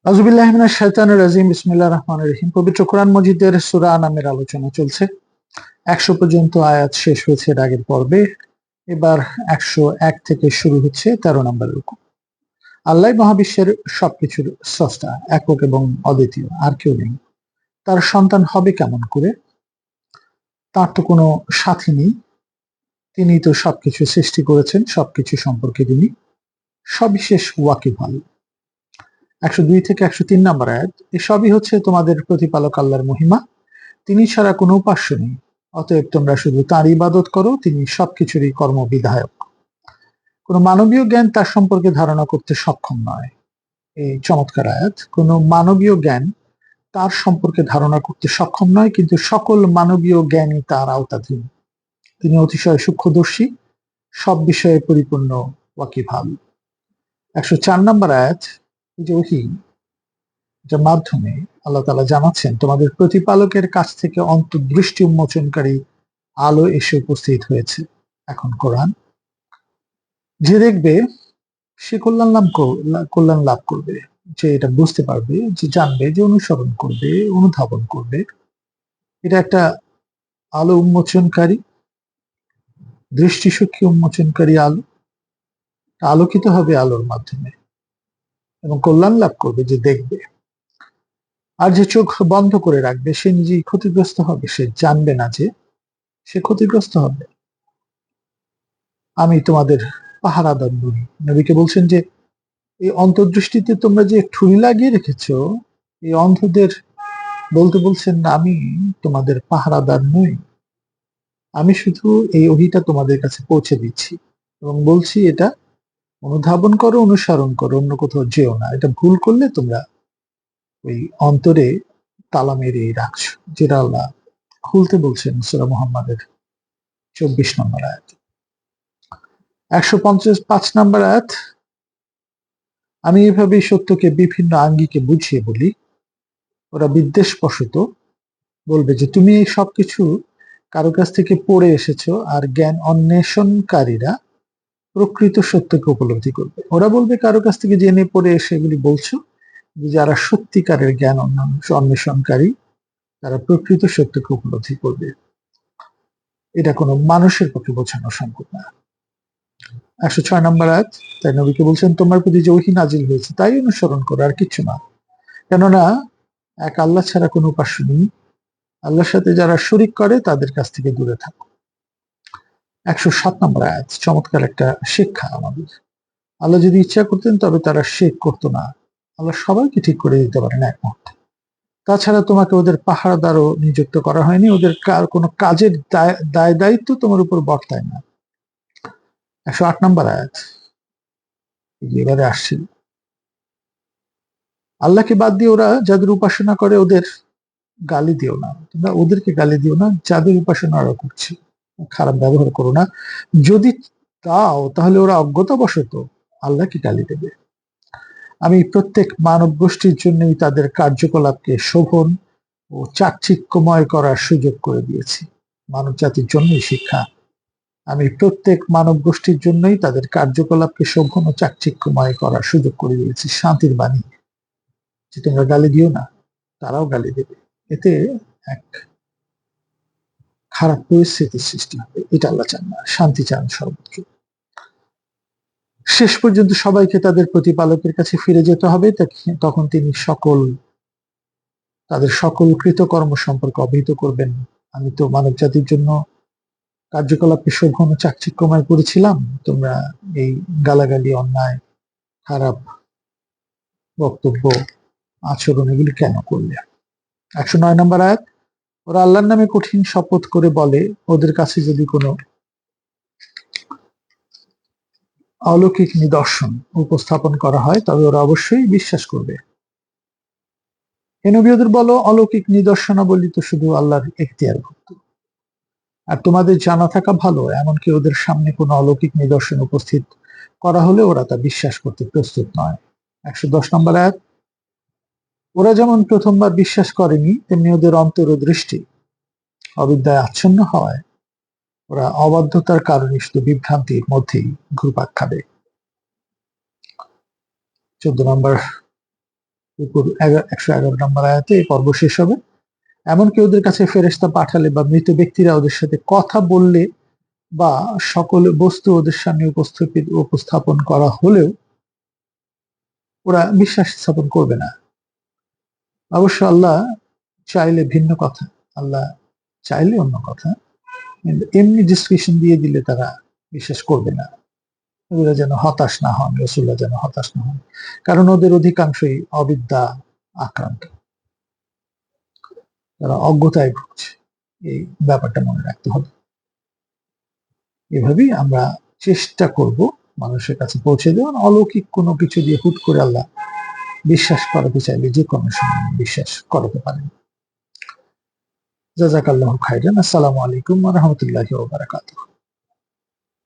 আউযুবিল্লাহি মিনাশ শাইতানির রাজিম। বিসমিল্লাহির রহমানির রহিম। পবিত্র কোরআন মজিদের সূরা আনামের আলোচনা চলছে। ১০০ পর্যন্ত আয়াত শেষ হয়েছে এর আগের পর্বে। এবার ১০১ থেকে শুরু হচ্ছে ১৩ নম্বর রুকু। আল্লাহ মহাবিশ্বের সবকিছুর স্রষ্টা, একক এবং অদ্বিতীয়, আর কেউ নেই। তার সন্তান হবে কেমন করে? তার তো কোনো সাথী নেই। তিনি তো সবকিছু সৃষ্টি করেছেন, সবকিছু সম্পর্কে তিনি সবিশেষ ওয়াকিবহাল। ১০২ থেকে ১০৩ নম্বর আয়াত। এসবই হচ্ছে তোমাদের প্রতিপালক আল্লাহর মহিমা। তিনি ছাড়া কোনো উপাস্য নেই, অতএব তোমরা শুধু তাঁর ইবাদত করো। তিনি সবকিছুরই কর্মবিধায়ক। কোনো মানবীয় জ্ঞান তার সম্পর্কে ধারণা করতে সক্ষম নয়। এই চমৎকার আয়াত। কোনো মানবীয় জ্ঞান তার সম্পর্কে ধারণা করতে সক্ষম নয়, কিন্তু সকল মানবীয় জ্ঞানই তার আওতাধীন। তিনি অতিশয় সূক্ষ্মদর্শী, সব বিষয়ে পরিপূর্ণ ওয়াকিবহাল। ১০৪ নম্বর আয়াত। এই যে ওহী, যার মাধ্যমে আল্লাহ তাআলা জানাচ্ছেন তোমাদের প্রতিপালকের কাছ থেকে অন্তর্দৃষ্টি উন্মোচনকারী আলো এসে উপস্থিত হয়েছে। এখন কোরআন যে দেখবে সে কল্যাণ লাভ করবে, যে এটা বুঝতে পারবে, যে জানবে, যে অনুসরণ করবে, অনুধাবন করবে। এটা একটা আলো উন্মোচনকারী, দৃষ্টিশক্তি উন্মোচনকারী আলো। আলোকিত হবে আলোর মাধ্যমে এবং কল্যাণ লাভ করবে যে দেখবে। আর যে চোখ বন্ধ করে রাখবে সে নিজেই ক্ষতিগ্রস্ত হবে। সে জানবে না যে সে ক্ষতিগ্রস্ত হবে। আমি তোমাদের পাহারাদার নই। নবীকে বলছেন যে এই অন্তর্দৃষ্টিতে তোমরা যে ঠুলি লাগিয়ে রেখেছো, এই অন্ধদের বলতে বলছেন না আমি তোমাদের পাহারাদার নই। আমি শুধু এই ওহীটা তোমাদের কাছে পৌঁছে দিচ্ছি এবং বলছি এটা অনুধাবন করো, অনুসরণ করো, অন্য কোথাও যেও না। এটা ভুল করলে তোমরা ওই অন্তরে তালা মেরে রাখছো, যেটা আল্লাহ খুলতে বলছেন সূরা মুহাম্মাদের ২৪ নম্বর আয়াত। ১৫৫ নম্বর আয়াত। আমি এভাবেই সত্যকে বিভিন্ন আঙ্গিকে বুঝিয়ে বলি। ওরা বিদ্বেষবশত বলবে যে তুমি এই সবকিছু কারো কাছ থেকে পড়ে এসেছো, আর জ্ঞান অন্বেষণকারীরা প্রকৃত সত্যকে উপলব্ধি করবে। ওরা বলবে কারো কাছ থেকে জেনে পড়ে এসে এগুলি বলছো, যারা সত্যিকারের জ্ঞান অন্বেষণকারী তারা প্রকৃত সত্যকে উপলব্ধি করবে। এটা কোনো মানুষের পক্ষে বোঝানো সম্ভব না। ১০৬ নম্বর আয়াত। তাই নবীকে বলছেন তোমার প্রতি যে ওহী নাজিল হয়েছে তাই অনুসরণ করো, আর কিছু না। কেননা এক আল্লাহ ছাড়া কোনো উপাস্য নেই। আল্লাহর সাথে যারা শরিক করে তাদের কাছ থেকে দূরে থাকো। ১০৭ নম্বর আয়াত। চমৎকার একটা শিক্ষা আমাদের। আল্লাহ যদি ইচ্ছা করতেন তবে তারা শিরক করতো না। আল্লাহ সবাইকে ঠিক করে দিতে পারেন এক মুহূর্তে। তাছাড়া তোমাকে ওদের পাহারাদারও নিযুক্ত করা হয়নি। ওদের কোনো কাজের দায় দায়িত্ব তোমার উপর বর্তায় না। ১০৮ নম্বর আয়াত। এবারে আসছি। আল্লাহকে বাদ দিয়ে ওরা যাদের উপাসনা করে ওদের গালি দিও না। তোমরা ওদেরকে গালি দিও না যাদের উপাসনা ওরা করছে। খারাপ ব্যবহার করো না। যদি তাও তাহলে ওরা অজ্ঞতাবশত আল্লাহকে গালি দেবে। আমি প্রত্যেক মানব গোষ্ঠীর জন্যই তাদের কার্যকলাপকে শোভন ও চাকচিক্যময় করার সুযোগ করে দিয়েছি। মানব জাতির জন্যই শিক্ষা। আমি প্রত্যেক মানব গোষ্ঠীর জন্যই তাদের কার্যকলাপকে শোভন ও চাকচিক্যময় করার সুযোগ করে দিয়েছি। শান্তির বাণী যে তোমরা গালি দিও না, তারাও গালি দেবে। এতে এক খারাপ পরিস্থিতির সৃষ্টি হবে। এটা আল্লাহ চান না। শান্তি চান সর্বোচ্চ। শেষ পর্যন্ত সবাইকে তাদের প্রতিপালকের কাছে ফিরে যেতে হবে। তখন তিনি তাদের সকল কৃতকর্ম সম্পর্কে অবহিত করবেন। আমি তো মানব জাতির জন্য কার্যকলাপকে শোভন ও চাকচিক্যময় করেছিলাম। তোমরা এই গালাগালি, অন্যায়, খারাপ বক্তব্য, আচরণ এগুলি কেন করলে? ১০৯ নম্বর আয়াত। ওরা আল্লাহর নামে কঠিন শপথ করে বলে ওদের কাছে যদি কোনো অলৌকিক নিদর্শন উপস্থাপন করা হয় তবে ওরা অবশ্যই বিশ্বাস করবে। হে নবী ওদের বলো অলৌকিক নিদর্শনাবলী তো শুধু আল্লাহর এখতিয়ারভুক্ত। আর তোমাদের জানা থাকা ভালো এমনকি ওদের সামনে কোনো অলৌকিক নিদর্শন উপস্থিত করা হলে ওরা তা বিশ্বাস করতে প্রস্তুত নয়। ১১০ নম্বর আয়াত। ওরা যেমন প্রথমবার বিশ্বাস করেনি তেমনি ওদের অন্তর ও দৃষ্টি অবিদ্যায় আচ্ছন্ন হওয়ায় ওরা অবাধ্যতার কারণে শুধু বিভ্রান্তির মধ্যেই ঘুরপাক খাবে। ১৪ নম্বর উপর 111 নম্বর আয়াতে এই পর্ব শেষ হবে। এমনকি ওদের কাছে ফেরেশতা পাঠালে বা মৃত ব্যক্তিরা ওদের সাথে কথা বললে বা সকল বস্তু ওদের সামনে উপস্থাপন করা হলেও ওরা বিশ্বাস স্থাপন করবে না। অবশ্য আল্লাহ চাইলে ভিন্ন কথা, আল্লাহ চাইলে অন্য কথা, কিন্তু এমনি ডিসক্রিপশন দিয়ে দিলে তারা বিশ্বাস করবে না। ওরা যেন হতাশ না হন, রসুল্লাহ যেন হতাশ না হন, কারণ ওদের অধিকাংশই অবিদ্যা আক্রান্ত, তারা অজ্ঞতায় ভুগছে। এই ব্যাপারটা মনে রাখতে হবে। এভাবেই আমরা চেষ্টা করব মানুষের কাছে পৌঁছে দেওয়ার। অলৌকিক কোনো কিছু দিয়ে হুট করে আল্লাহ বিশ্বাস করাতে চাইলে যে কোনো সময় বিশ্বাস করাতে পারেন। জাযাকাল্লাহু খাইরান। আসসালামু আলাইকুম ওয়া রাহমাতুল্লাহি ওয়া বারাকাতুহু।